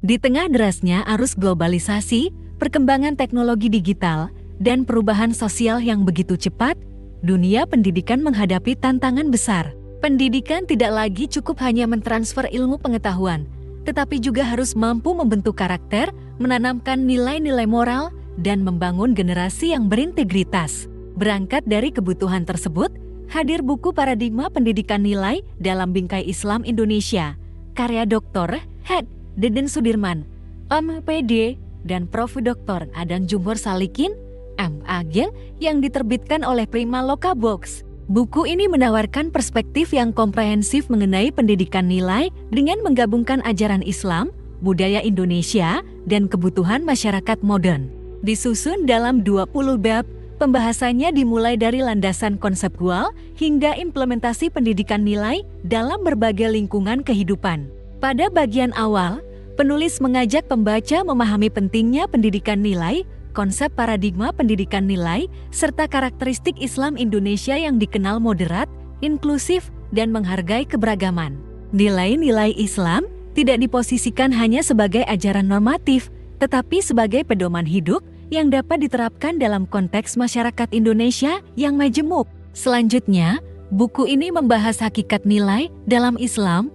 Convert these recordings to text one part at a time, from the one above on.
Di tengah derasnya arus globalisasi, perkembangan teknologi digital, dan perubahan sosial yang begitu cepat, dunia pendidikan menghadapi tantangan besar. Pendidikan tidak lagi cukup hanya mentransfer ilmu pengetahuan, tetapi juga harus mampu membentuk karakter, menanamkan nilai-nilai moral, dan membangun generasi yang berintegritas. Berangkat dari kebutuhan tersebut, hadir buku Paradigma Pendidikan Nilai dalam Bingkai Islam Indonesia, karya Dr. H. Deden Sudirman, M.Pd., dan Prof. Dr. Adang Jumhur Salikin, M.Ag., yang diterbitkan oleh Prima Loka Books. Buku ini menawarkan perspektif yang komprehensif mengenai pendidikan nilai dengan menggabungkan ajaran Islam, budaya Indonesia, dan kebutuhan masyarakat modern. Disusun dalam 20 bab, pembahasannya dimulai dari landasan konseptual hingga implementasi pendidikan nilai dalam berbagai lingkungan kehidupan. Pada bagian awal, penulis mengajak pembaca memahami pentingnya pendidikan nilai, konsep paradigma pendidikan nilai, serta karakteristik Islam Indonesia yang dikenal moderat, inklusif, dan menghargai keberagaman. Nilai-nilai Islam tidak diposisikan hanya sebagai ajaran normatif, tetapi sebagai pedoman hidup yang dapat diterapkan dalam konteks masyarakat Indonesia yang majemuk. Selanjutnya, buku ini membahas hakikat nilai dalam Islam,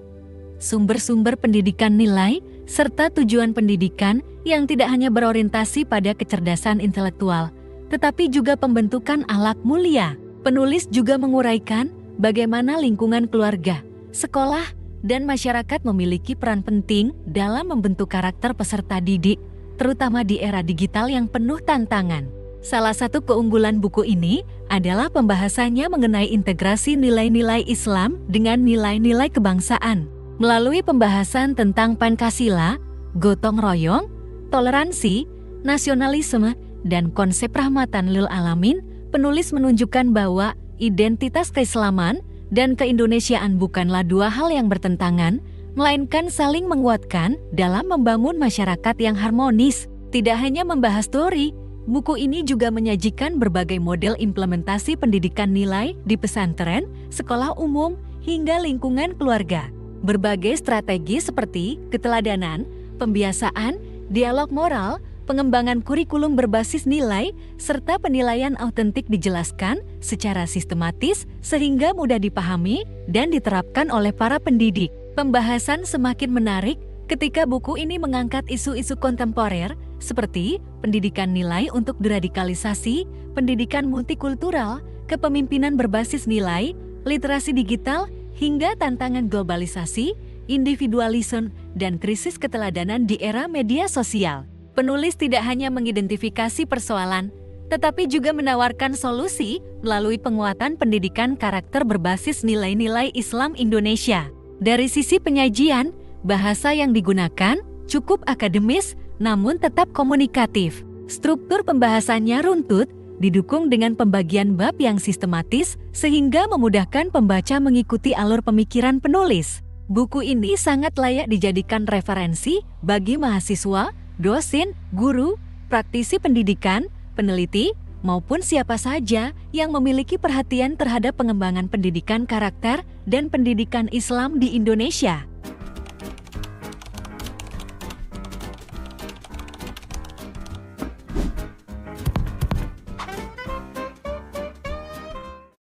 sumber-sumber pendidikan nilai, serta tujuan pendidikan yang tidak hanya berorientasi pada kecerdasan intelektual, tetapi juga pembentukan akhlak mulia. Penulis juga menguraikan bagaimana lingkungan keluarga, sekolah, dan masyarakat memiliki peran penting dalam membentuk karakter peserta didik, terutama di era digital yang penuh tantangan. Salah satu keunggulan buku ini adalah pembahasannya mengenai integrasi nilai-nilai Islam dengan nilai-nilai kebangsaan. Melalui pembahasan tentang Pancasila, gotong royong, toleransi, nasionalisme, dan konsep rahmatan lil alamin, penulis menunjukkan bahwa identitas keislaman dan keindonesiaan bukanlah dua hal yang bertentangan, melainkan saling menguatkan dalam membangun masyarakat yang harmonis. Tidak hanya membahas teori, buku ini juga menyajikan berbagai model implementasi pendidikan nilai di pesantren, sekolah umum, hingga lingkungan keluarga. Berbagai strategi seperti keteladanan, pembiasaan, dialog moral, pengembangan kurikulum berbasis nilai, serta penilaian autentik dijelaskan secara sistematis sehingga mudah dipahami dan diterapkan oleh para pendidik. Pembahasan semakin menarik ketika buku ini mengangkat isu-isu kontemporer seperti pendidikan nilai untuk deradikalisasi, pendidikan multikultural, kepemimpinan berbasis nilai, literasi digital, hingga tantangan globalisasi, individualisme, dan krisis keteladanan di era media sosial. Penulis tidak hanya mengidentifikasi persoalan, tetapi juga menawarkan solusi melalui penguatan pendidikan karakter berbasis nilai-nilai Islam Indonesia. Dari sisi penyajian, bahasa yang digunakan cukup akademis namun tetap komunikatif. Struktur pembahasannya runtut, didukung dengan pembagian bab yang sistematis sehingga memudahkan pembaca mengikuti alur pemikiran penulis. Buku ini sangat layak dijadikan referensi bagi mahasiswa, dosen, guru, praktisi pendidikan, peneliti, maupun siapa saja yang memiliki perhatian terhadap pengembangan pendidikan karakter dan pendidikan Islam di Indonesia.